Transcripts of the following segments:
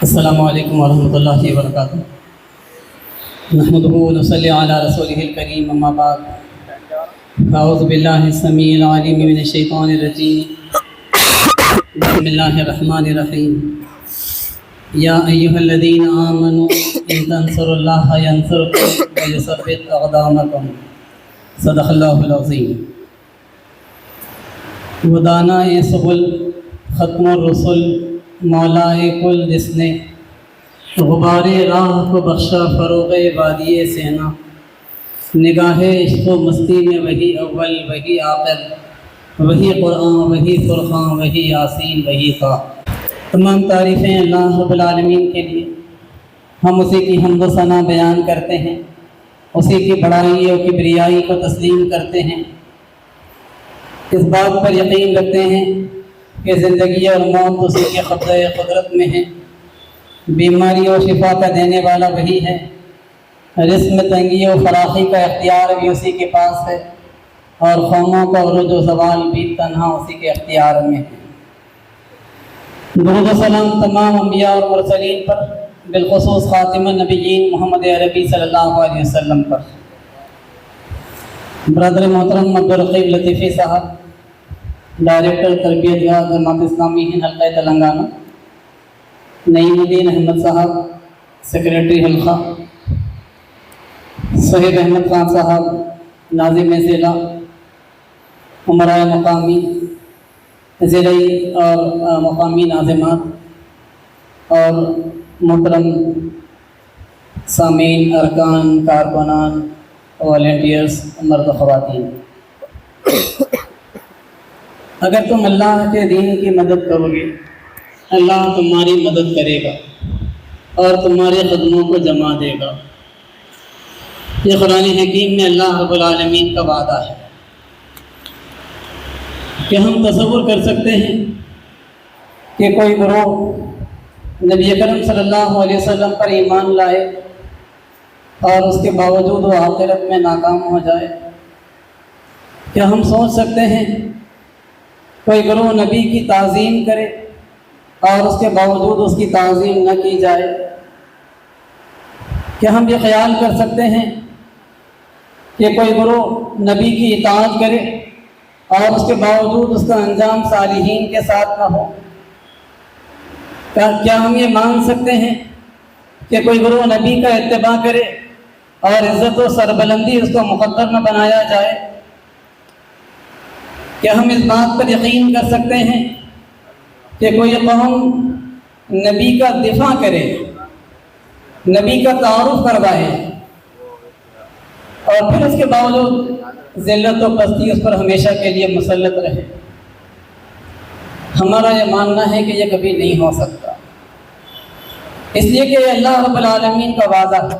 السلام علیکم ورحمۃ اللہ وبرکاتہ۔ نحمده ونصلی علی رسولہ الکریم، اما بعد، اعوذ باللہ السمیع العلیم من الشیطان الرجیم، بسم اللہ الرحمن الرحیم۔ یا ایھا الذین آمنوا ان تنصروا اللہ ینصرکم ویثبت اقدامکم، صدق اللہ العظیم۔ ودانائے سبل ختم الرسل، مولائے کل جس نے غبار راہ کو بخشا فروغ وادی سینا، نگاہ عشق و مستی میں وہی اول وہی آخر، وہی قرآن وہی فرقان وہی یاسین وہی طٰہٰ۔ تمام تعریفیں اللہ رب العالمین کے لیے، ہم اسی کی حمد و ثنا بیان کرتے ہیں، اسی کی بڑائی اور کبریائی کو تسلیم کرتے ہیں، اس بات پر یقین رکھتے ہیں کہ زندگی اور موت اسی کے قبضہ قدرت میں ہے، بیماری اور شفا کا دینے والا وہی ہے، رزق میں تنگی و فراخی کا اختیار بھی اسی کے پاس ہے، اور قوموں کا عروج و زوال بھی تنہا اسی کے اختیار میں ہے۔ درود و سلام تمام انبیاء اور مرسلین پر، بالخصوص خاتم النبیین محمد عربی صلی اللہ علیہ وسلم پر۔ برادر محترم عبدالرقیب لطیفی صاحب، ڈائریکٹر تربیت گاہ جماعت اسلامی ہند حلقہ تلنگانہ، نعیم الدین احمد صاحب، سیکریٹری حلقہ، صہیب احمد خان صاحب، ناظم ضلع، عمرائے مقامی ضلعی اور مقامی ناظمات، اور محترم سامعین، ارکان، کارکنان، والنٹیئرز، مرد و خواتین، اگر تم اللہ کے دین کی مدد کرو گے، اللہ تمہاری مدد کرے گا اور تمہارے قدموں کو جما دے گا۔ یہ قرآن حکیم میں اللہ رب العالمین کا وعدہ ہے کہ ہم تصور کر سکتے ہیں کہ کوئی گروہ نبی اکرم صلی اللہ علیہ وسلم پر ایمان لائے اور اس کے باوجود وہ آخرت میں ناکام ہو جائے۔ کیا ہم سوچ سکتے ہیں کوئی گروہ نبی کی تعظیم کرے اور اس کے باوجود اس کی تعظیم نہ کی جائے؟ کیا ہم یہ خیال کر سکتے ہیں کہ کوئی گروہ نبی کی اطاعت کرے اور اس کے باوجود اس کا انجام صالحین کے ساتھ نہ ہو؟ کیا ہم یہ مان سکتے ہیں کہ کوئی گروہ نبی کا اتباع کرے اور عزت و سربلندی اس کو مقدر نہ بنایا جائے؟ کیا ہم اس بات پر یقین کر سکتے ہیں کہ کوئی قوم نبی کا دفاع کرے، نبی کا تعارف کروائے اور پھر اس کے باوجود ذلت و پستی اس پر ہمیشہ کے لیے مسلط رہے؟ ہمارا یہ ماننا ہے کہ یہ کبھی نہیں ہو سکتا، اس لیے کہ اللہ رب العالمین کا وعدہ ہے۔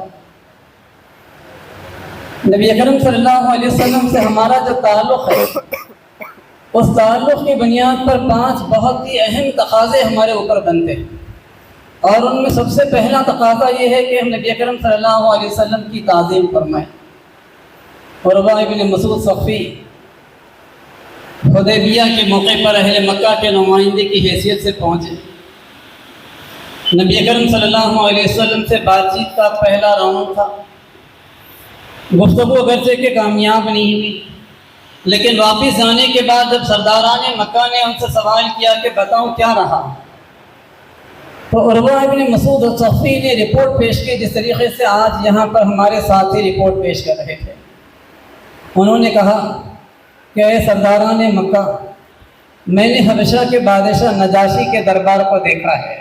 نبی اکرم صلی اللہ علیہ وسلم سے ہمارا جو تعلق ہے، اس تعلق کی بنیاد پر 5 بہت ہی اہم تقاضے ہمارے اوپر بنتے ہیں، اور ان میں سب سے پہلا تقاضا یہ ہے کہ ہم نبی اکرم صلی اللہ علیہ وسلم کی تعظیم فرمائیں۔ عروہ ابن مسعود ثقفی حدیبیہ کے موقع پر اہل مکہ کے نمائندے کی حیثیت سے پہنچے۔ نبی اکرم صلی اللہ علیہ وسلم سے بات چیت کا پہلا راؤنڈ تھا، گفتگو اگرچہ کہ کامیاب نہیں ہوئی، لیکن واپس آنے کے بعد جب سرداران مکہ نے ان سے سوال کیا کہ بتاؤ کیا رہا، تو عروہ ابن مسعود ثقفی نے رپورٹ پیش کی جس طریقے سے آج یہاں پر ہمارے ساتھی رپورٹ پیش کر رہے تھے۔ انہوں نے کہا کہ اے سرداران مکہ، میں نے حبشہ کے بادشاہ نجاشی کے دربار کو دیکھا ہے،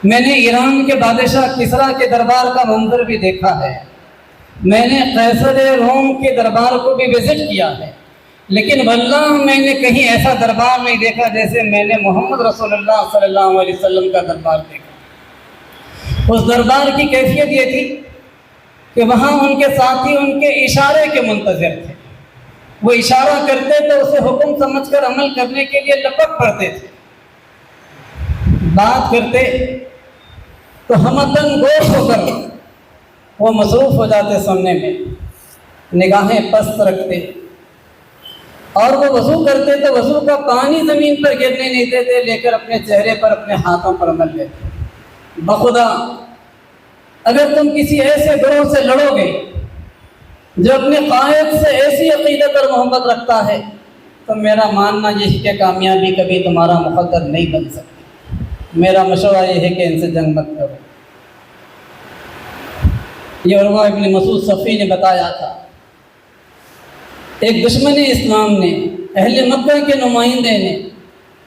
میں نے ایران کے بادشاہ کسریٰ کے دربار کا منظر بھی دیکھا ہے، میں نے قیصر روم کے دربار کو بھی وزٹ کیا ہے، لیکن واللہ میں نے کہیں ایسا دربار نہیں دیکھا جیسے میں نے محمد رسول اللہ صلی اللہ علیہ وسلم کا دربار دیکھا۔ اس دربار کی کیفیت یہ تھی کہ وہاں ان کے ساتھی ان کے اشارے کے منتظر تھے، وہ اشارہ کرتے تو اسے حکم سمجھ کر عمل کرنے کے لیے لپک پڑتے تھے، بات کرتے تو ہمدن گوش ہو کر وہ مصروف ہو جاتے سننے میں، نگاہیں پست رکھتے، اور وہ وضو کرتے تو وضو کا پانی زمین پر گرنے نہیں دیتے، لے کر اپنے چہرے پر اپنے ہاتھوں پر مل لیتے۔ بخدا اگر تم کسی ایسے گروہ سے لڑو گے جو اپنے قائد سے ایسی عقیدت اور محبت رکھتا ہے تو میرا ماننا یہ ہے کہ کامیابی کبھی تمہارا مقدر نہیں بن سکتی۔ میرا مشورہ یہ ہے کہ ان سے جنگ مت کرو۔ یہ عروہ ابن مسعود صفی نے بتایا تھا، ایک دشمن اسلام نے اہل مکہ کے نمائندے نے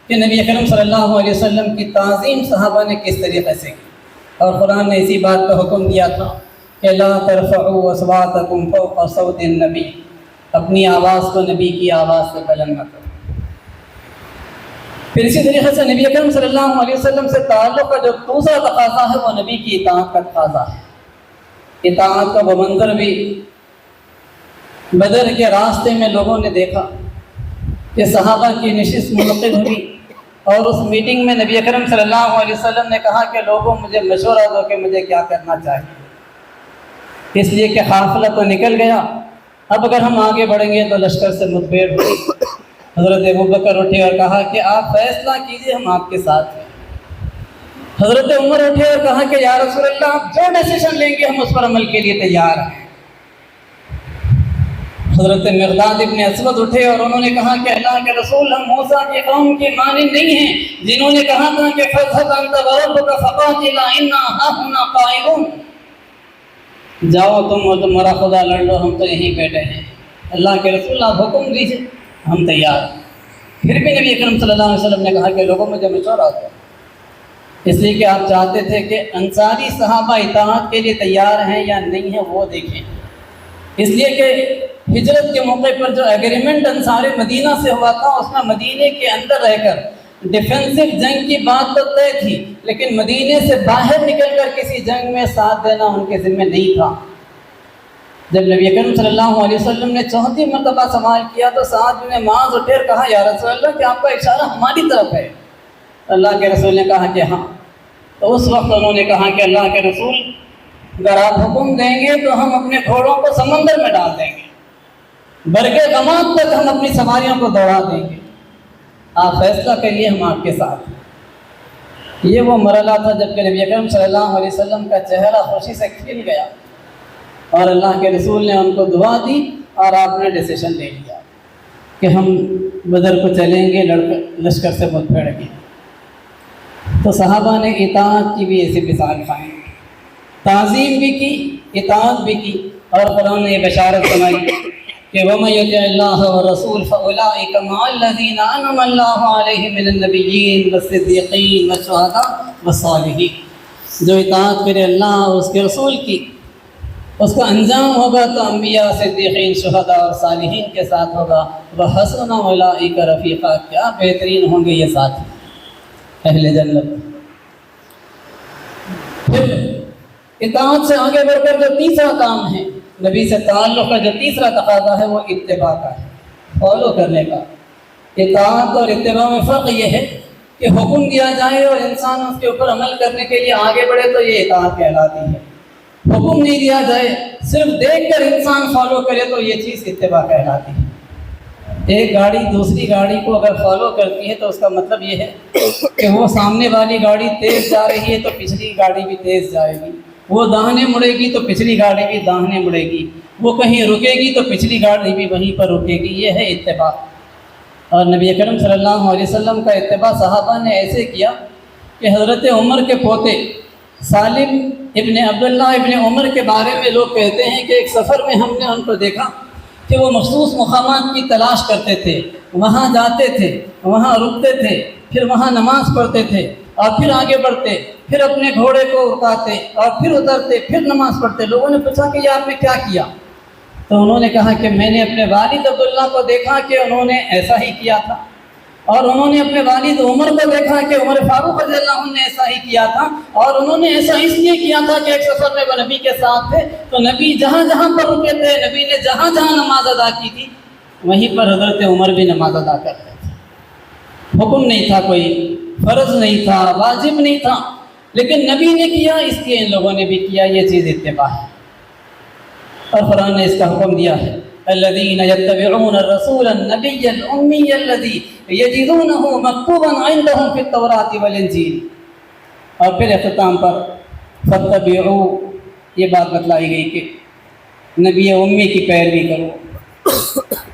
کہ نبی اکرم صلی اللہ علیہ وسلم کی تعظیم صحابہ نے کس طریقے سے کی، اور قرآن نے اسی بات کا حکم دیا تھا کہ لا ترفعوا اصواتکم فوق صوت النبی، اپنی آواز کو نبی کی آواز سے بلند نہ کرو۔ پھر اسی طریقے سے نبی اکرم صلی اللہ علیہ وسلم سے تعلق کا جو دوسرا تقاضا ہے وہ نبی کی اطاعت کا تقاضا ہے۔ اطاعت کا وہ منظر بھی بدر کے راستے میں لوگوں نے دیکھا کہ صحابہ کی نشست منعقد ہوئی، اور اس میٹنگ میں نبی اکرم صلی اللہ علیہ وسلم نے کہا کہ لوگوں مجھے مشورہ دو کہ مجھے کیا کرنا چاہیے، اس لیے کہ قافلہ تو نکل گیا، اب اگر ہم آگے بڑھیں گے تو لشکر سے مدبیر ہوئی۔ حضرت ابوبکر اٹھے اور کہا کہ آپ فیصلہ کیجئے، ہم آپ کے ساتھ ہیں۔ حضرت عمر اٹھے اور کہا کہ یا رسول اللہ آپ جو ڈیسیشن لیں گے ہم اس پر عمل کے لیے تیار ہیں۔ حضرت مقداد ابن اسود اٹھے اور انہوں نے کہا کہ اللہ کے رسول ہم موسیٰ کی قوم کے مانند نہیں ہیں جنہوں نے کہا تھا کہ فَاذْهَبْ أَنْتَ وَرَبُّكَ فَقَاتِلَا إِنَّا هَاهُنَا قَاعِدُونَ، جاؤ تم اور تمہارا خدا لڑ لو، ہم تو یہیں بیٹھے ہیں۔ اللہ کے رسول آپ حکم دیجئے، ہم تیار ہیں۔ پھر بھی نبی اکرم صلی اللہ علیہ وسلم نے کہا کہ لوگوں مجھے مشورہ دو، اس لیے کہ آپ چاہتے تھے کہ انصاری صحابہ اطاعت کے لیے تیار ہیں یا نہیں ہیں وہ دیکھیں، اس لیے کہ ہجرت کے موقع پر جو ایگریمنٹ انصار مدینہ سے ہوا تھا اس میں مدینے کے اندر رہ کر ڈیفینسو جنگ کی بات تو طے تھی، لیکن مدینے سے باہر نکل کر کسی جنگ میں ساتھ دینا ان کے ذمہ نہیں تھا۔ جب نبی اکرم صلی اللہ علیہ وسلم نے چوتھی مرتبہ سوال کیا تو سعد بن معاذ اٹھے اور کہا یا رسول اللہ کیا آپ کا اشارہ ہماری طرف ہے؟ اللہ کے رسول نے کہا کہ ہاں۔ تو اس وقت انہوں نے کہا کہ اللہ کے رسول اگر آپ حکم دیں گے تو ہم اپنے گھوڑوں کو سمندر میں ڈال دیں گے، برگے غمام تک ہم اپنی سواریوں کو دوڑا دیں گے، آپ فیصلہ کریے ہم آپ کے ساتھ ہیں۔ یہ وہ مرحلہ تھا جب کہ نبی اکرم صلی اللہ علیہ وسلم کا چہرہ خوشی سے کھل گیا اور اللہ کے رسول نے ان کو دعا دی اور آپ نے ڈیسیشن لے لیا کہ ہم بدر کو چلیں گے، لشکر سے مت پھیڑیں گے۔ تو صحابہ نے اطاعت کی بھی ایسی مثال قائم، تعظیم بھی کی، اطاعت بھی کی، اور قرآن نے یہ بشارت سنائی کہ وَمَن يُطِعِ اللَّهَ وَالرَّسُولَ فَأُولَٰئِكَ مَعَ الَّذِينَ أَنْعَمَ اللَّهُ عَلَيْهِم مِّنَ النَّبِيِّينَ وَالصِّدِّيقِينَ وَالشُّهَدَاءِ وَالصَّالِحِينَ، جو اطاعت کرے اللہ اور اس کے رسول کی اس کا انجام ہوگا تو انبیاء، صدیقین، شہداء اور صالحین کے ساتھ ہوگا۔ وَحَسُنَ أُولَٰئِكَ رَفِیقًا، کیا بہترین ہوں گے یہ ساتھی اہل جنت۔ پھر اطاعت سے آگے بڑھ کر جو تیسرا کام ہے، نبی سے تعلق کا جو تیسرا تقاضا ہے وہ اتباع کا ہے، فالو کرنے کا۔ اطاعت اور اتباع میں فرق یہ ہے کہ حکم دیا جائے اور انسان اس کے اوپر عمل کرنے کے لیے آگے بڑھے تو یہ اطاعت کہلاتی ہے، حکم نہیں دیا جائے صرف دیکھ کر انسان فالو کرے تو یہ چیز اتباع کہلاتی ہے۔ ایک گاڑی دوسری گاڑی کو اگر فالو کرتی ہے تو اس کا مطلب یہ ہے کہ وہ سامنے والی گاڑی تیز جا رہی ہے تو پچھلی گاڑی بھی تیز جائے گی، وہ داہنے مڑے گی تو پچھلی گاڑی بھی داہنے مڑے گی، وہ کہیں رکے گی تو پچھلی گاڑی بھی وہیں پر رکے گی، یہ ہے اتباع۔ اور نبی اکرم صلی اللہ علیہ وسلم کا اتباع صحابہ نے ایسے کیا کہ حضرت عمر کے پوتے سالم ابن عبداللہ ابن عمر کے بارے میں لوگ کہتے ہیں کہ ایک سفر میں ہم نے ان کو دیکھا کہ وہ مخصوص مقامات کی تلاش کرتے تھے، وہاں جاتے تھے، وہاں رکتے تھے، پھر وہاں نماز پڑھتے تھے اور پھر آگے بڑھتے، پھر اپنے گھوڑے کو رکاتے اور پھر اترتے، پھر نماز پڑھتے۔ لوگوں نے پوچھا کہ یہ آپ نے کیا کیا؟ تو انہوں نے کہا کہ میں نے اپنے والد عبداللہ کو دیکھا کہ انہوں نے ایسا ہی کیا تھا، اور انہوں نے اپنے والد عمر کو دیکھا کہ عمر فاروق رضی اللہ عنہ نے ایسا ہی کیا تھا، اور انہوں نے ایسا اس لیے کیا تھا کہ ایک سفر میں وہ نبی کے ساتھ تھے تو نبی جہاں جہاں پر رکے تھے، نبی نے جہاں جہاں نماز ادا کی تھی وہیں پر حضرت عمر بھی نماز ادا کرتے تھے۔ حکم نہیں تھا، کوئی فرض نہیں تھا، واجب نہیں تھا، لیکن نبی نے کیا اس لیے ان لوگوں نے بھی کیا، یہ چیز اتباع ہے۔ اور قرآن نے اس کا حکم دیا ہے الذين يتبعون الرسول النبي الأمي الذي يجدونه مكتوبا عندهم في التوراة والإنجيل، اور پھر اختتام پر فاتبعوا یہ بات بتلائی گئی کہ نبی امی کی پیروی کرو،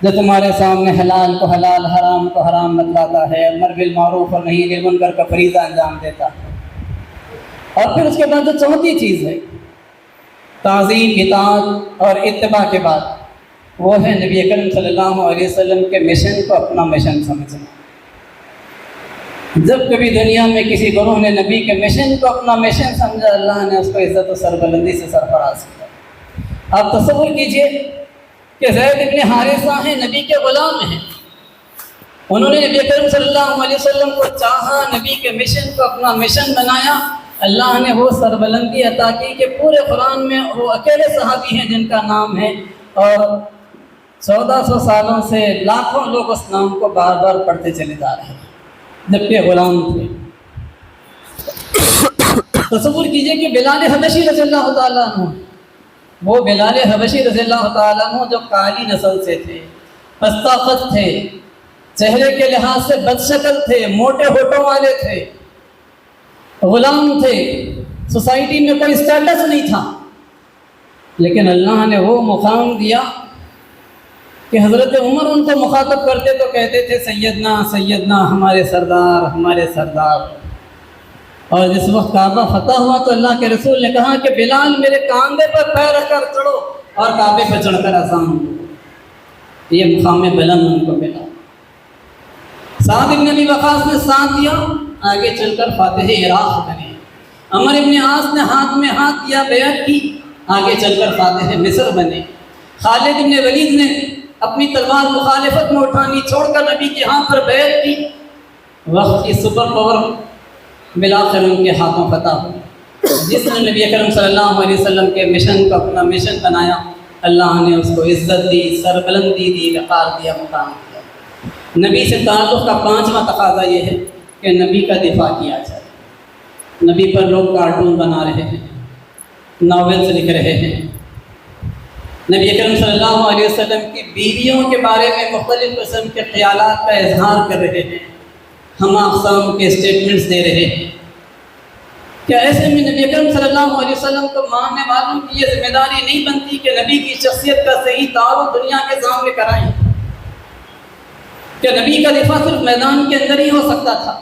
جو تمہارے سامنے حلال کو حلال، حرام کو حرام بتلاتا ہے، امر بالمعروف اور نہی عن المنکر کا فریضہ انجام دیتا ہے۔ اور پھر اس کے بعد جو چوتھی چیز ہے تعظیم، اطاعت اور اتباع کے بعد، وہ ہے نبی اکرم صلی اللہ علیہ وسلم کے مشن کو اپنا مشن سمجھنا۔ جب کبھی دنیا میں کسی گروہ نے نبی کے مشن کو اپنا مشن سمجھا، اللہ نے اس کو عزت و سربلندی سے سرفراز کیا۔ آپ تصور کیجئے کہ زید ابن حارثہ ہیں، نبی کے غلام ہیں، انہوں نے نبی اکرم صلی اللہ علیہ وسلم کو چاہا، نبی کے مشن کو اپنا مشن بنایا، اللہ نے وہ سربلندی عطا کی کہ پورے قرآن میں وہ اکیلے صحابی ہیں جن کا نام ہے، اور 1400 سالوں سے لاکھوں لوگ اس نام کو بار بار پڑھتے چلے جا رہے ہیں جبکہ غلام تھے۔ تصور کیجئے کہ بلال حبشی رضی اللہ تعالیٰ عنہ، وہ بلال حبشی رضی اللہ تعالیٰ عنہ جو کالی نسل سے تھے، پستہ خط تھے، چہرے کے لحاظ سے بد شکل تھے، موٹے ہونٹوں والے تھے، غلام تھے، سوسائٹی میں کوئی اسٹیٹس نہیں تھا، لیکن اللہ نے وہ مقام دیا کہ حضرت عمر ان کو مخاطب کرتے تو کہتے تھے سیدنا سیدنا، ہمارے سردار ہمارے سردار۔ اور جس وقت کعبہ فتح ہوا تو اللہ کے رسول نے کہا کہ بلال میرے کاندھے پر پیر رکھ کر چڑھو اور کعبے پر چڑھ کر اذان دو۔ یہ مقام بلند ان کو ملا۔ سعد بن ابی وقاص نے ساتھ دیا، آگے چل کر فاتح عراق بنے۔ عمر بن عاص نے ہاتھ میں ہاتھ دیا، بیعت کی، آگے چل کر فاتح مصر بنے۔ خالد بن ولید نے اپنی تلوار مخالفت میں اٹھانی چھوڑ کر نبی کے ہاتھ پر بیعت کی، وقت کی سپر پاور بالآخر ان کے ہاتھوں فتح ہوئی۔ جس نے نبی اکرم صلی اللہ علیہ وسلم کے مشن کو اپنا مشن بنایا، اللہ نے اس کو عزت دی، سربلندی دی، وقار دیا، مقام دیا۔ نبی سے تعلق کا 5واں تقاضا یہ ہے کہ نبی کا دفاع کیا جائے۔ نبی پر لوگ کارٹون بنا رہے ہیں، ناولز لکھ رہے ہیں، نبی اکرم صلی اللہ علیہ وسلم کی بیویوں کے بارے میں مختلف قسم کے خیالات کا اظہار کر رہے ہیں، ہم اقسام کے اسٹیٹمنٹس دے رہے ہیں۔ کیا ایسے میں نبی اکرم صلی اللہ علیہ وسلم کو ماننے والوں کی یہ ذمہ داری نہیں بنتی کہ نبی کی شخصیت کا صحیح تعارف دنیا کے سامنے کرائیں؟ کیا نبی کا دفاع صرف میدان کے اندر ہی ہو سکتا تھا؟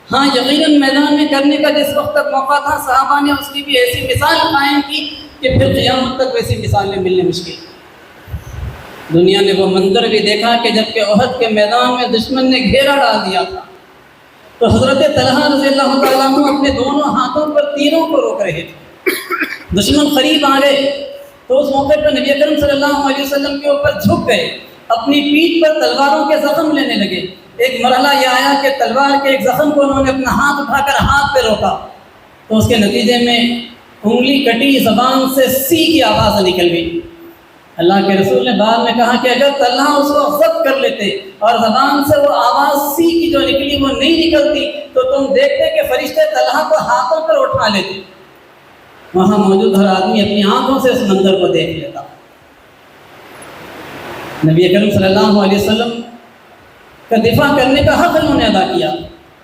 ہاں یقیناً میدان میں کرنے کا جس وقت تک موقع تھا، صحابہ نے اس کی بھی ایسی مثال قائم کی کہ پھر قیامت تک ویسی مثالیں ملنے مشکل۔ دنیا نے وہ منظر بھی دیکھا کہ جب کہ احد کے میدان میں دشمن نے گھیرا ڈال دیا تھا تو حضرت طلحہ رضی اللہ تعالیٰ عنہ اپنے دونوں ہاتھوں پر تیروں کو روک رہے تھے۔ دشمن قریب آ گئے تو اس موقع پر نبی اکرم صلی اللہ علیہ وسلم کے اوپر جھک گئے، اپنی پیٹھ پر تلواروں کے زخم لینے لگے۔ ایک مرحلہ یہ آیا کہ تلوار کے ایک زخم کو انہوں نے اپنا ہاتھ اٹھا کر ہاتھ پہ روکا تو اس کے نتیجے میں انگلی کٹی، زبان سے سی کی آواز نکل گئی۔ اللہ کے رسول نے بعد میں کہا کہ اگر طلحہ اس کو ضبط کر لیتے اور زبان سے وہ آواز سی کی جو نکلی وہ نہیں نکلتی تو تم دیکھتے کہ فرشتے طلحہ کو ہاتھوں پر اٹھا لیتے۔ وہاں موجود ہر آدمی اپنی آنکھوں سے اس منظر کو دیکھ لیتا۔ نبی اکرم صلی اللہ علیہ وسلم کا دفاع کرنے کا حق انہوں نے ادا کیا۔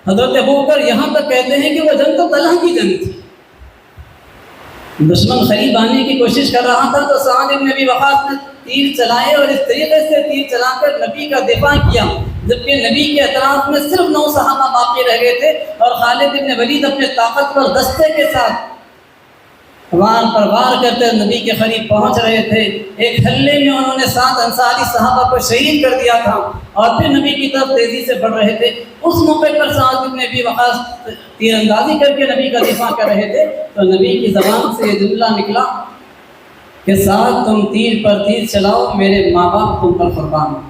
حضرت ابوبکر یہاں تک کہتے ہیں کہ وہ جنگ تو طلحہ کی جنگ تھی۔ دشمن قریب آنے کی کوشش کر رہا تھا تو سعد بن ابی وقاص نے تیر چلائے اور اس طریقے سے تیر چلا کر نبی کا دفاع کیا، جبکہ نبی کے اطراف میں صرف 9 صحابہ باقی رہ گئے تھے اور خالد بن ولید اپنے طاقتور دستے کے ساتھ وار پر وار کرتے نبی کے قریب پہنچ رہے تھے۔ ایک حملے میں انہوں نے 7 انصاری صحابہ کو شہید کر دیا تھا اور پھر نبی کی طرف تیزی سے بڑھ رہے تھے۔ اس موقع پر سعد بن ابی وقاص تیر اندازی کر کے نبی کا دفاع کر رہے تھے تو نبی کی زبان سے یہ جملہ نکلا کہ سعد تم تیر پر تیر چلاؤ، میرے ماں باپ تم پر قربان ہوں۔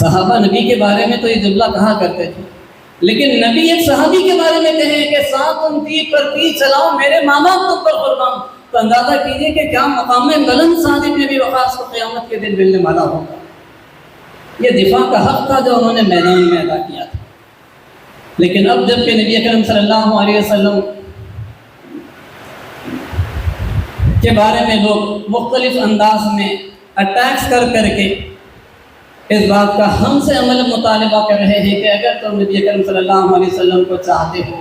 صحابہ نبی کے بارے میں تو یہ جملہ کہا کرتے تھے، لیکن نبی ایک صحابی کے بارے میں کہیں کہ سعد تم تیر پر تیر چلاؤ، میرے ماں باپ تم پر قربان، تو اندازہ کیجئے کہ کیا مقام بلند سعد بن ابی وقاص کو قیامت کے دن ملنے والا ہوگا۔ یہ دفاع کا حق تھا جو انہوں نے میدان میں ادا کیا تھا۔ لیکن اب جب کہ نبی اکرم صلی اللہ علیہ وسلم کے بارے میں لوگ مختلف انداز میں اٹیکس کر کے اس بات کا ہم سے عمل مطالبہ کر رہے ہیں کہ اگر تم نبی اکرم صلی اللہ علیہ وسلم کو چاہتے ہو،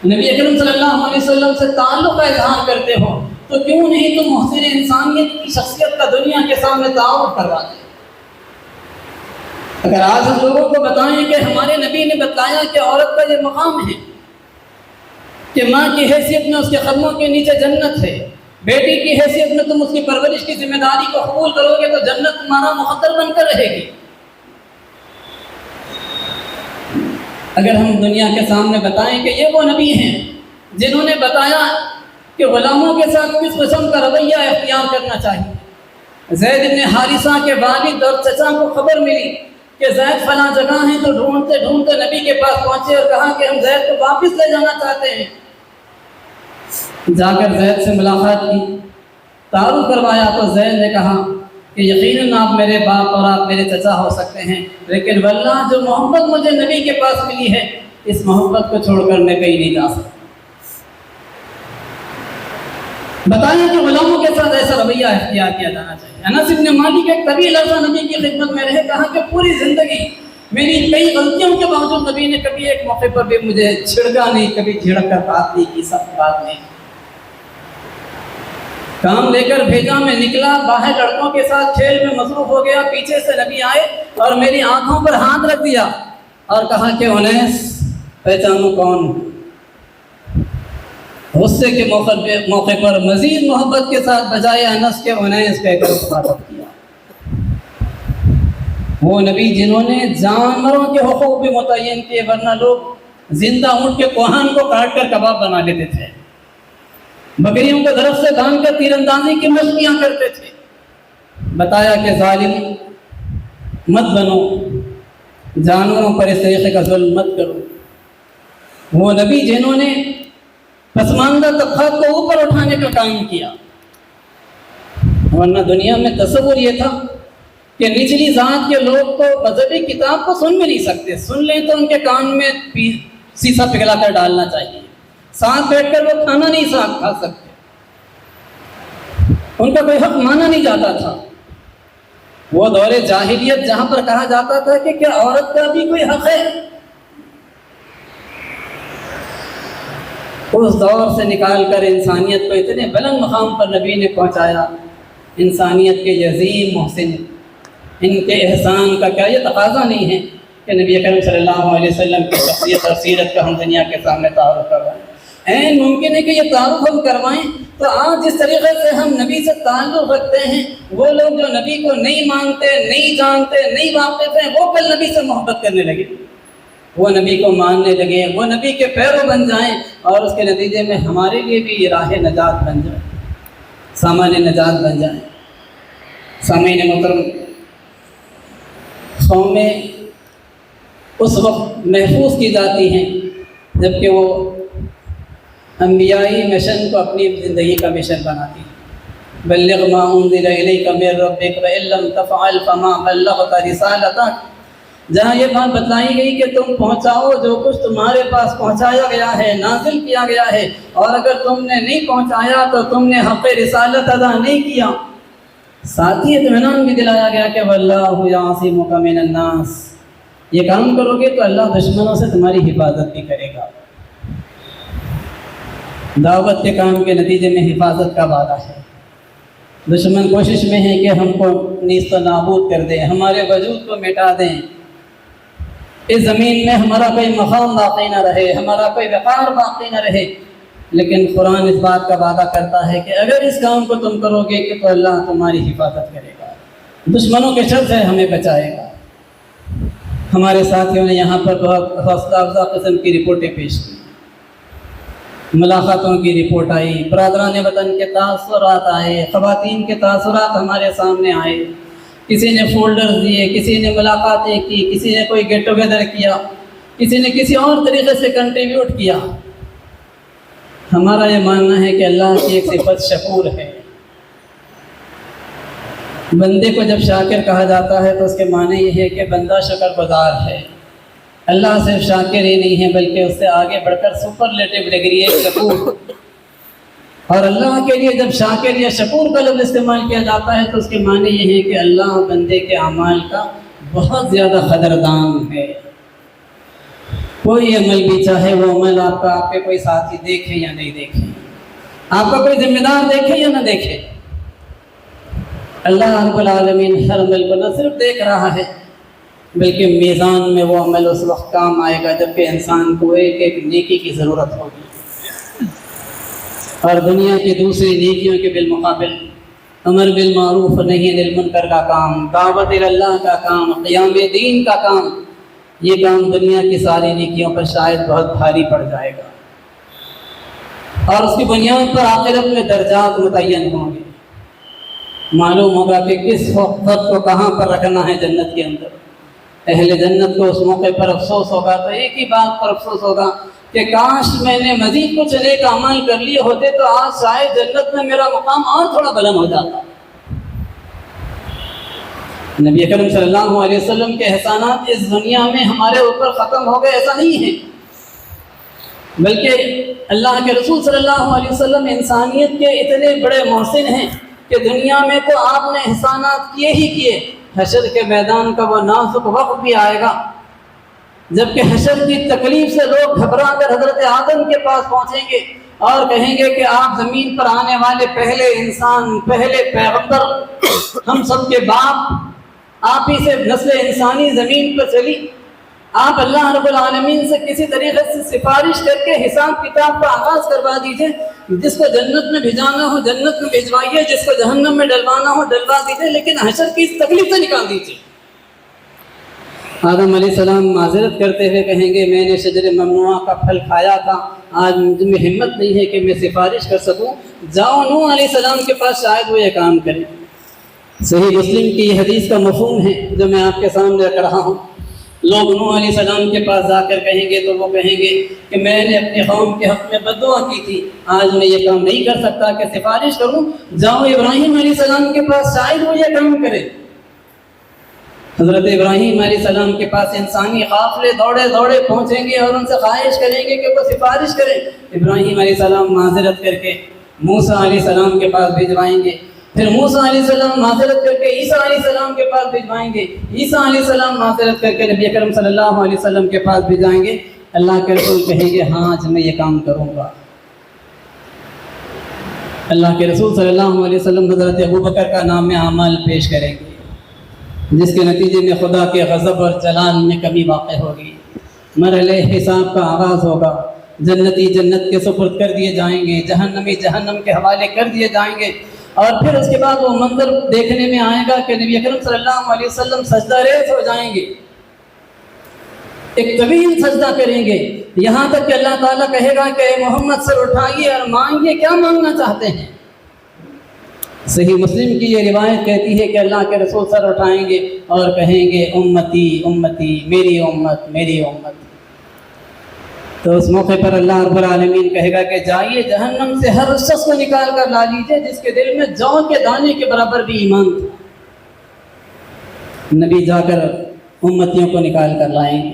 نبی اکرم صلی اللہ علیہ وسلم سے تعلق کا اظہار کرتے ہو، تو کیوں نہیں تم محسن انسانیت کی شخصیت کا دنیا کے سامنے تعارف کرواتے؟ اگر آج ہم لوگوں کو بتائیں کہ ہمارے نبی نے بتایا کہ عورت کا یہ مقام ہے کہ ماں کی حیثیت میں اس کے قدموں کے نیچے جنت ہے، بیٹی کی حیثیت میں تم اس کی پرورش کی ذمہ داری کو قبول کرو گے تو جنت تمہارا مقدر بن کر رہے گی۔ اگر ہم دنیا کے سامنے بتائیں کہ یہ وہ نبی ہیں جنہوں نے بتایا کہ غلاموں کے ساتھ کس قسم کا رویہ اختیار کرنا چاہیے، زید بن حارثہ کے والد اور چچا کو خبر ملی کہ زید فلاں جگہ ہیں تو ڈھونڈتے ڈھونڈتے نبی کے پاس پہنچے اور کہا کہ ہم زید کو واپس لے جانا چاہتے ہیں۔ جا کر زید سے ملاقات کی، تعارف کروایا تو زید نے کہا کہ یقیناً آپ میرے باپ اور آپ میرے چچا ہو سکتے ہیں، لیکن واللہ جو محبت مجھے نبی کے پاس ملی ہے اس محبت کو چھوڑ کر میں کہیں نہیں جا سکتا۔ بتایا کہ غلاموں کے ساتھ ایسا رویہ اختیار کیا جانا چاہیے۔ انس بن مالک ایک طویل عرصہ نبی کی خدمت میں رہے، کہا کہ پوری زندگی میری کئی غلطیوں کے باوجود نبی نے کبھی ایک موقع پر بھی مجھے چھڑکا نہیں، کبھی جھڑک کر بات نہیں کی، سخت بات نہیں۔ کام لے کر بھیجا، میں نکلا، باہر لڑکوں کے ساتھ کھیل میں مصروف ہو گیا، پیچھے سے نبی آئے اور میری آنکھوں پر ہاتھ رکھ دیا اور کہا کہ انیس پہچانو کون ہوں۔ غصے کے موقع پر مزید محبت کے ساتھ بجائے انس کے انیس کہہ کر مخاطب کیا۔ وہ نبی جنہوں نے جانوروں کے حقوق بھی متعین کیے، ورنہ لوگ زندہ اونٹ کے کوہان کو کاٹ کر کباب بنا لیتے تھے، بکریوں کو درخت سے باندھ کر تیر اندازی کی مشقیاں کرتے تھے۔ بتایا کہ ظالم مت بنو، جانوروں پر اس طریقے کا ظلم مت کرو۔ وہ نبی جنہوں نے پسماندہ طبقات کو اوپر اٹھانے کا کام کیا، ورنہ دنیا میں تصور یہ تھا کہ نچلی ذات کے لوگ تو مذہبی کتاب کو سن بھی نہیں سکتے، سن لیں تو ان کے کان میں سیسا پگھلا کر ڈالنا چاہیے، ساتھ بیٹھ کر وہ کھانا نہیں کھا سکتے، ان کا کوئی حق مانا نہیں جاتا تھا۔ وہ دور جاہلیت جہاں پر کہا جاتا تھا کہ کیا عورت کا بھی کوئی حق ہے، اس دور سے نکال کر انسانیت کو اتنے بلند مقام پر نبی نے پہنچایا۔ انسانیت کے عظیم محسن، ان کے احسان کا کیا یہ تقاضا نہیں ہے کہ نبی اکرم صلی اللہ علیہ وسلم کی شخصیت اور سیرت کا ہم دنیا کے سامنے تعارف کروائیں؟ این ممکن ہے کہ یہ تعارف ہم کروائیں تو آج جس طریقے سے ہم نبی سے تعلق رکھتے ہیں، وہ لوگ جو نبی کو نہیں مانتے، نہیں جانتے، نہیں واقف ہیں، وہ کل نبی سے محبت کرنے لگے، وہ نبی کو ماننے لگے، وہ نبی کے پیرو بن جائیں، اور اس کے نتیجے میں ہمارے لیے بھی یہ راہ نجات بن جائے، سامان نجات بن جائے۔ سامعین محترم، قومیں اس وقت محفوظ کی جاتی ہیں جبکہ وہ انبیائی مشن کو اپنی زندگی کا مشن بناتی ہیں۔ بلغ ما انزل الیک من ربک وان لم تفعل فما بلغت رسالتک، جہاں یہ بات بتلائی گئی کہ تم پہنچاؤ جو کچھ تمہارے پاس پہنچایا گیا ہے، نازل کیا گیا ہے، اور اگر تم نے نہیں پہنچایا تو تم نے حق رسالت ادا نہیں کیا۔ ساتھ ہی اطمینان بھی دلایا گیا کہ واللہ یعصمک من الناس، یہ کام کرو گے تو اللہ دشمنوں سے تمہاری حفاظت بھی کرے گا۔ دعوت کے کام کے نتیجے میں حفاظت کا وعدہ ہے۔ دشمن کوشش میں ہے کہ ہم کو نیست و نابود کر دیں، ہمارے وجود کو مٹا دیں، اس زمین میں ہمارا کوئی مقام باقی نہ رہے، ہمارا کوئی وقار باقی نہ رہے، لیکن قرآن اس بات کا وعدہ کرتا ہے کہ اگر اس کام کو تم کرو گے کہ تو اللہ تمہاری حفاظت کرے گا، دشمنوں کے شر سے ہمیں بچائے گا۔ ہمارے ساتھیوں نے یہاں پر بہت حوصلہ افزا قسم کی رپورٹیں پیش کی، ملاقاتوں کی رپورٹ آئی، برادران وطن کے تاثرات آئے، خواتین کے تاثرات ہمارے سامنے آئے، کسی نے فولڈرز دیے، کسی نے ملاقاتیں کی، کسی نے کوئی گیٹ ٹوگیدر کیا، کسی نے کسی اور طریقے سے کنٹریبیوٹ کیا۔ ہمارا یہ ماننا ہے کہ اللہ کی ایک صفت شکور ہے۔ بندے کو جب شاکر کہا جاتا ہے تو اس کے معنی یہ ہے کہ بندہ شکر گزار ہے۔ اللہ صرف شاکر ہی نہیں ہے بلکہ اس سے آگے بڑھ کر سپرلیٹو ڈگری ہے شکور۔ اور اللہ کے لیے جب شاکر یا شکور کا لفظ استعمال کیا جاتا ہے تو اس کے معنی یہ ہے کہ اللہ بندے کے اعمال کا بہت زیادہ قدردان ہے۔ کوئی عمل بھی چاہے وہ عمل آپ کے کوئی ساتھی دیکھے یا نہیں دیکھے، آپ کا کوئی ذمہ دار دیکھے یا نہ دیکھے، اللہ رب العالمین ہر عمل کو نہ صرف دیکھ رہا ہے بلکہ میزان میں وہ عمل اس وقت کام آئے گا جب کہ انسان کو ایک ایک نیکی کی ضرورت ہوگی، اور دنیا کی دوسری نیکیوں کے بالمقابل امر بالمعروف نہی عن المنکر کا کام، دعوت اللہ کا کام، قیام دین کا کام، یہ کام دنیا کی ساری نیکیوں پر شاید بہت بھاری پڑ جائے گا، اور اس کی بنیاد پر آخرت میں درجات متعین ہوں گے۔ معلوم ہوگا کہ کس وقت کو کہاں پر رکھنا ہے جنت کے اندر۔ اہل جنت کو اس موقع پر افسوس ہوگا تو ایک ہی بات پر افسوس ہوگا کہ کاش میں نے مزید کچھ نیک اعمال کر لیے ہوتے تو آج شاید جنت میں میرا مقام اور تھوڑا بلند ہو جاتا۔ نبی اکرم صلی اللہ علیہ وسلم کے احسانات اس دنیا میں ہمارے اوپر ختم ہو گئے ایسا نہیں ہے، بلکہ اللہ کے رسول صلی اللہ علیہ وسلم انسانیت کے اتنے بڑے محسن ہیں کہ دنیا میں تو آپ نے احسانات کیے ہی کیے، حشر کے میدان کا وہ نازک وقت بھی آئے گا جب کہ حشر کی تکلیف سے لوگ گھبرا کر حضرت آدم کے پاس پہنچیں گے اور کہیں گے کہ آپ زمین پر آنے والے پہلے انسان، پہلے پیغمبر، ہم سب کے باپ، آپ ہی سے نسل انسانی زمین پر چلی، آپ اللہ رب العالمین سے کسی طریقے سے سفارش کر کے حساب کتاب کا آغاز کروا دیجئے، جس کو جنت میں بھیجانا ہو جنت میں بھیجوائیے، جس کو جہنم میں ڈلوانا ہو ڈلوا دیجئے، لیکن حشر کی اس تکلیف سے نکال دیجئے۔ آدم علیہ السلام معذرت کرتے ہوئے کہیں گے میں نے شجر ممنوعہ کا پھل کھایا تھا، آج مجھ میں ہمت نہیں ہے کہ میں سفارش کر سکوں، جاؤ نوح علیہ السلام کے پاس شاید وہ یہ کام کریں۔ صحیح مسلم کی یہ حدیث کا مفہوم ہے جو میں آپ کے سامنے رکھ رہا ہوں۔ لوگ نوح علیہ السلام کے پاس جا کر کہیں گے تو وہ کہیں گے کہ میں نے اپنے قوم کے حق میں بد دعا کی تھی، آج میں یہ کام نہیں کر سکتا کہ سفارش کروں، جاؤ ابراہیم علیہ السلام کے پاس شاید وہ یہ کام کرے۔ حضرت ابراہیم علیہ السلام کے پاس انسانی قافلے دوڑے دوڑے پہنچیں گے اور ان سے خواہش کریں گے کہ وہ سفارش کریں۔ ابراہیم علیہ السلام معذرت کر کے موسیٰ علیہ السلام کے پاس بھیجوائیں گے، پھر موسیٰ علیہ السلام معذرت کر کے عیسیٰ علیہ السلام کے پاس بھیجوائیں گے، عیسیٰ علیہ السلام معذرت کر کے نبی اکرم صلی اللہ علیہ وسلم کے پاس بھیجائیں گے۔ اللہ کے رسول کہیں گے ہاں آج میں یہ کام کروں گا۔ اللہ کے رسول صلی اللہ علیہ وسلم حضرت ابوبکر کا نام اعمال پیش کریں گے، جس کے نتیجے میں خدا کے غضب اور جلال میں کمی واقع ہوگی، مرحلہ حساب کا آغاز ہوگا، جنتی جنت کے سپرد کر دیے جائیں گے، جہنمی جہنم کے حوالے کر دیے جائیں گے، اور پھر اس کے بعد وہ منظر دیکھنے میں آئے گا کہ نبی اکرم صلی اللہ علیہ وسلم سجدہ ریز ہو جائیں گے، ایک طویل سجدہ کریں گے، یہاں تک کہ اللہ تعالیٰ کہے گا کہ اے محمد سر اٹھائیے اور مانگیے، کیا مانگنا چاہتے ہیں؟ صحیح مسلم کی یہ روایت کہتی ہے کہ اللہ کے رسول سر اٹھائیں گے اور کہیں گے امتی امتی، میری امت میری امت۔ تو اس موقع پر اللہ رب العالمین کہے گا کہ جائیے جہنم سے ہر اس شخص کو نکال کر لا لیجیے جس کے دل میں جو کے دانے کے برابر بھی ایمان تھا۔ نبی جا کر امتیوں کو نکال کر لائیں گے،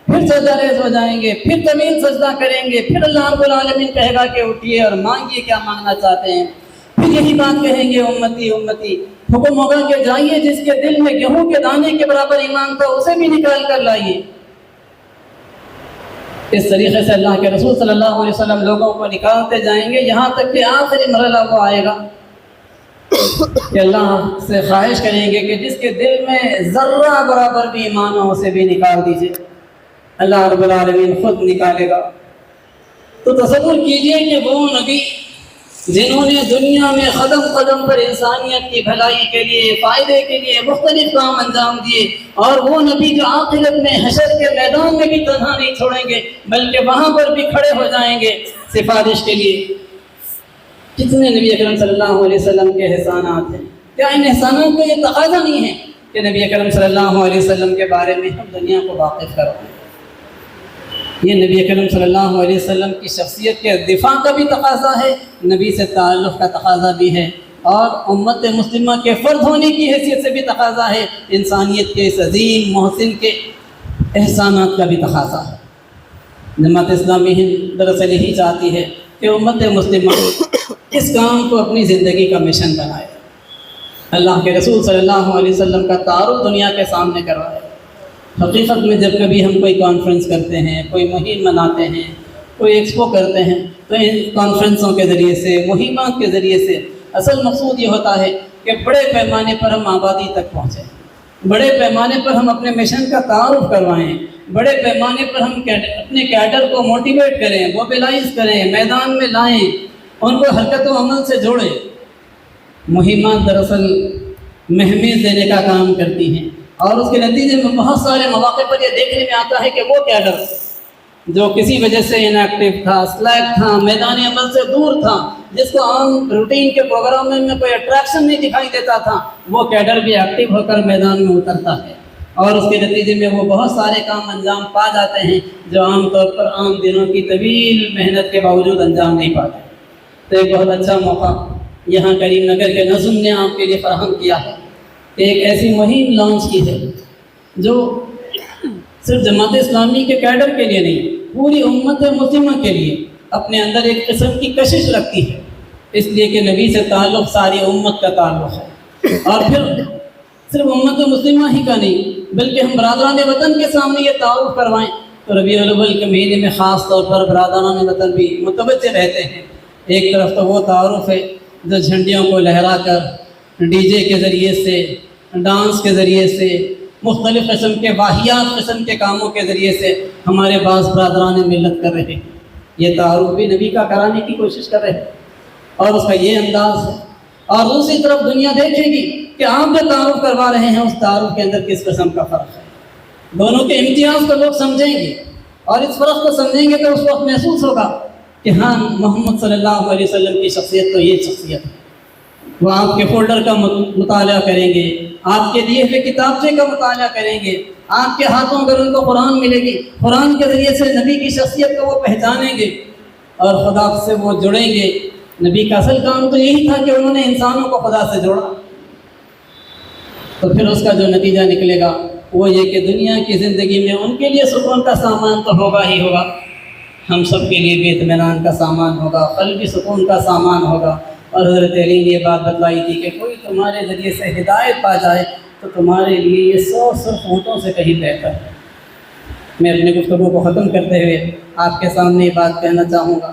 پھر سجدہ ریز ہو جائیں گے، پھر طویل سجدہ کریں گے، پھر اللہ رب العالمین کہے گا کہ اٹھیے اور مانگیے کیا مانگنا چاہتے ہیں، پھر یہی بات کہیں گے امتی امتی، حکم ہوگا کہ جائیے جس کے دل میں گیہوں کے دانے کے برابر ایمان تھا اسے بھی نکال کر لائیے۔ اس طریقے سے اللہ کے رسول صلی اللہ علیہ وسلم لوگوں کو نکالتے جائیں گے، یہاں تک کہ آخری مرحلہ وہ آئے گا کہ اللہ سے خواہش کریں گے کہ جس کے دل میں ذرہ برابر بھی ایمان ہو اسے بھی نکال دیجیے۔ اللہ رب العالمین خود نکالے گا۔ تو تصور کیجئے کہ وہ نبی جنہوں نے دنیا میں قدم قدم پر انسانیت کی بھلائی کے لیے، فائدے کے لیے مختلف کام انجام دیے، اور وہ نبی جو آخرت میں حشر کے میدان میں بھی تنہا نہیں چھوڑیں گے بلکہ وہاں پر بھی کھڑے ہو جائیں گے سفارش کے لیے۔ کتنے نبی اکرم صلی اللہ علیہ وسلم کے احسانات ہیں، کیا ان احسانات کا یہ تقاضا نہیں ہے کہ نبی اکرم صلی اللہ علیہ وسلم کے بارے میں ہم دنیا کو واقف کروائیں؟ یہ نبی اکرم صلی اللہ علیہ وسلم کی شخصیت کے دفاع کا بھی تقاضا ہے، نبی سے تعلق کا تقاضا بھی ہے، اور امت مسلمہ کے فرد ہونے کی حیثیت سے بھی تقاضا ہے، انسانیت کے اس عظیم محسن کے احسانات کا بھی تقاضا ہے۔ جماعت اسلامی ہند دراصل یہی چاہتی ہے کہ امت مسلمہ اس کام کو اپنی زندگی کا مشن بنائے، اللہ کے رسول صلی اللہ علیہ وسلم کا تعارف دنیا کے سامنے کروائے، حقیقت میں جب کبھی ہم کوئی کانفرنس کرتے ہیں، کوئی مہم مناتے ہیں، کوئی ایکسپو کرتے ہیں، تو ان کانفرنسوں کے ذریعے سے، مہمات کے ذریعے سے اصل مقصود یہ ہوتا ہے کہ بڑے پیمانے پر ہم آبادی تک پہنچیں، بڑے پیمانے پر ہم اپنے مشن کا تعارف کروائیں، بڑے پیمانے پر ہم اپنے کیڈر کو موٹیویٹ کریں، موبیلائز کریں، میدان میں لائیں، ان کو حرکت و عمل سے جوڑیں۔ مہمات دراصل مہمیز دینے کا کام کرتی ہیں، اور اس کے نتیجے میں بہت سارے مواقع پر یہ دیکھنے میں آتا ہے کہ وہ کیڈر جو کسی وجہ سے انیکٹیو تھا، سلیک تھا، میدان عمل سے دور تھا، جس کو عام روٹین کے پروگراموں میں کوئی اٹریکشن نہیں دکھائی دیتا تھا، وہ کیڈر بھی ایکٹیو ہو کر میدان میں اترتا ہے، اور اس کے نتیجے میں وہ بہت سارے کام انجام پا جاتے ہیں جو عام طور پر عام دنوں کی طویل محنت کے باوجود انجام نہیں پاتے۔ تو ایک بہت اچھا موقع یہاں کریم نگر کے نظم نے آپ کے لیے فراہم کیا ہے کہ ایک ایسی مہم لانچ کی ہے جو صرف جماعت اسلامی کے کیڈر کے لیے نہیں، پوری امت مسلمہ کے لیے اپنے اندر ایک قسم کی کشش رکھتی ہے، اس لیے کہ نبی سے تعلق ساری امت کا تعلق ہے، اور پھر صرف امت مسلمہ ہی کا نہیں بلکہ ہم برادران وطن کے سامنے یہ تعارف کروائیں تو ربیع الاول کے مہینے میں خاص طور پر برادران وطن بھی متوجہ رہتے ہیں۔ ایک طرف تو وہ تعارف ہے جو جھنڈیوں کو لہرا کر، ڈی جے کے ذریعے سے، ڈانس کے ذریعے سے، مختلف قسم کے واہیات قسم کے کاموں کے ذریعے سے ہمارے بعض برادران ملت کر رہے ہیں، یہ تعارف بھی نبی کا کرانے کی کوشش کر رہے ہیں، اور اس کا یہ انداز ہے۔ اور دوسری طرف دنیا دیکھے گی کہ آپ جو تعارف کروا رہے ہیں اس تعارف کے اندر کس قسم کا فرق ہے، دونوں کے امتیاز کو لوگ سمجھیں گے، اور اس فرق کو سمجھیں گے تو اس وقت محسوس ہوگا کہ ہاں محمد صلی اللہ علیہ وسلم کی شخصیت تو یہ شخصیت ہے۔ وہ آپ کے فولڈر کا مطالعہ کریں گے، آپ کے دیے ہوئے کتابچے کا مطالعہ کریں گے، آپ کے ہاتھوں اگر ان کو قرآن ملے گی، قرآن کے ذریعے سے نبی کی شخصیت کو وہ پہچانیں گے اور خدا سے وہ جڑیں گے۔ نبی کا اصل کام تو یہی تھا کہ انہوں نے انسانوں کو خدا سے جوڑا، تو پھر اس کا جو نتیجہ نکلے گا وہ یہ کہ دنیا کی زندگی میں ان کے لیے سکون کا سامان تو ہوگا ہی ہوگا، ہم سب کے لیے بھی اطمینان کا سامان ہوگا، قلبی سکون کا سامان ہوگا۔ اور حضرت علی نے یہ بات بتلائی تھی کہ کوئی تمہارے ذریعے سے ہدایت پا جائے تو تمہارے لیے یہ 100 سرخ اونٹوں سے کہیں بہتر ہے۔ میں اپنے گفتگو کو ختم کرتے ہوئے آپ کے سامنے یہ بات کہنا چاہوں گا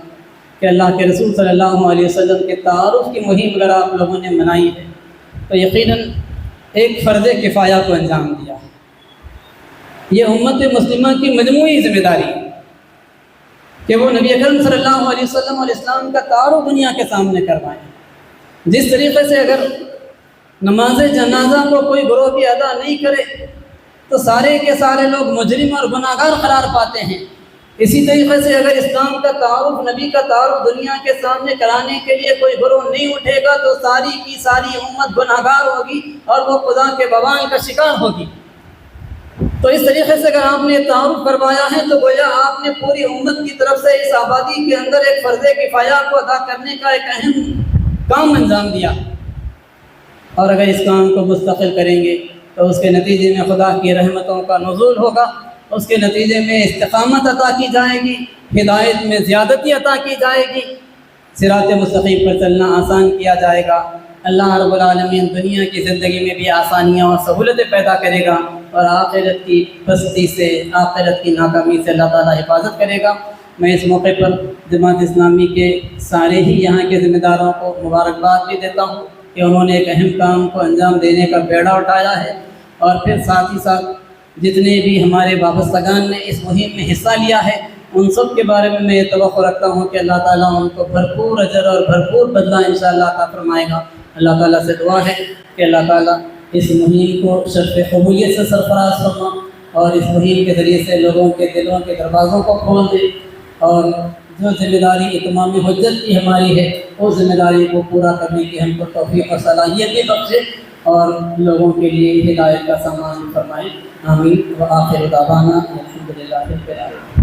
کہ اللہ کے رسول صلی اللہ علیہ وسلم کے تعارف کی مہم اگر آپ لوگوں نے منائی ہے تو یقیناً ایک فرض کفایہ کو انجام دیا ہے۔ یہ امت مسلمہ کی مجموعی ذمہ داری ہے کہ وہ نبی اکرم صلی اللہ علیہ وسلم اور اسلام کا تعارف دنیا کے سامنے کروائیں۔ جس طریقے سے اگر نماز جنازہ کو کوئی گروہ بھی ادا نہیں کرے تو سارے کے سارے لوگ مجرم اور گناہگار قرار پاتے ہیں، اسی طریقے سے اگر اسلام کا تعارف، نبی کا تعارف دنیا کے سامنے کرانے کے لیے کوئی گروہ نہیں اٹھے گا تو ساری کی ساری امت گناہگار ہوگی اور وہ خدا کے بوال کا شکار ہوگی۔ تو اس طریقے سے اگر آپ نے تعارف کروایا ہے تو گویا آپ نے پوری امت کی طرف سے اس آبادی کے اندر ایک فرض کفایہ کو ادا کرنے کا ایک اہم کام انجام دیا، اور اگر اس کام کو مستقل کریں گے تو اس کے نتیجے میں خدا کی رحمتوں کا نزول ہوگا، اس کے نتیجے میں استقامت عطا کی جائے گی، ہدایت میں زیادتی عطا کی جائے گی، صراط مستقیم پر چلنا آسان کیا جائے گا۔ اللہ رب العالمین دنیا کی زندگی میں بھی آسانیاں اور سہولتیں پیدا کرے گا، اور آخرت کی پستی سے، آخرت کی ناکامی سے اللہ تعالیٰ حفاظت کرے گا۔ میں اس موقع پر جماعت اسلامی کے سارے ہی یہاں کے ذمہ داروں کو مبارکباد بھی دیتا ہوں کہ انہوں نے ایک اہم کام کو انجام دینے کا بیڑا اٹھایا ہے، اور پھر ساتھ ہی ساتھ جتنے بھی ہمارے وابستگان نے اس مہم میں حصہ لیا ہے ان سب کے بارے میں یہ توقع رکھتا ہوں کہ اللہ تعالیٰ ان کو بھرپور اجر اور بھرپور بدلہ انشاءاللہ عطا فرمائے گا۔ اللہ تعالیٰ سے دعا ہے کہ اللہ تعالیٰ اس مہم کو شرف قبولیت سے سرفراز فرما، اور اس مہم کے ذریعے سے لوگوں کے دلوں کے دروازوں کو کھول دے، اور جو ذمہ داری اتمام حجت کی ہماری ہے اس ذمہ داری کو پورا کرنے کی ہم کو توفیق اور صلاحیت بھی بخشے، اور لوگوں کے لیے ہدایت کا سامان فرمائے۔ آمین۔ وآخر دعوانا الحمدللہ رب العالمین۔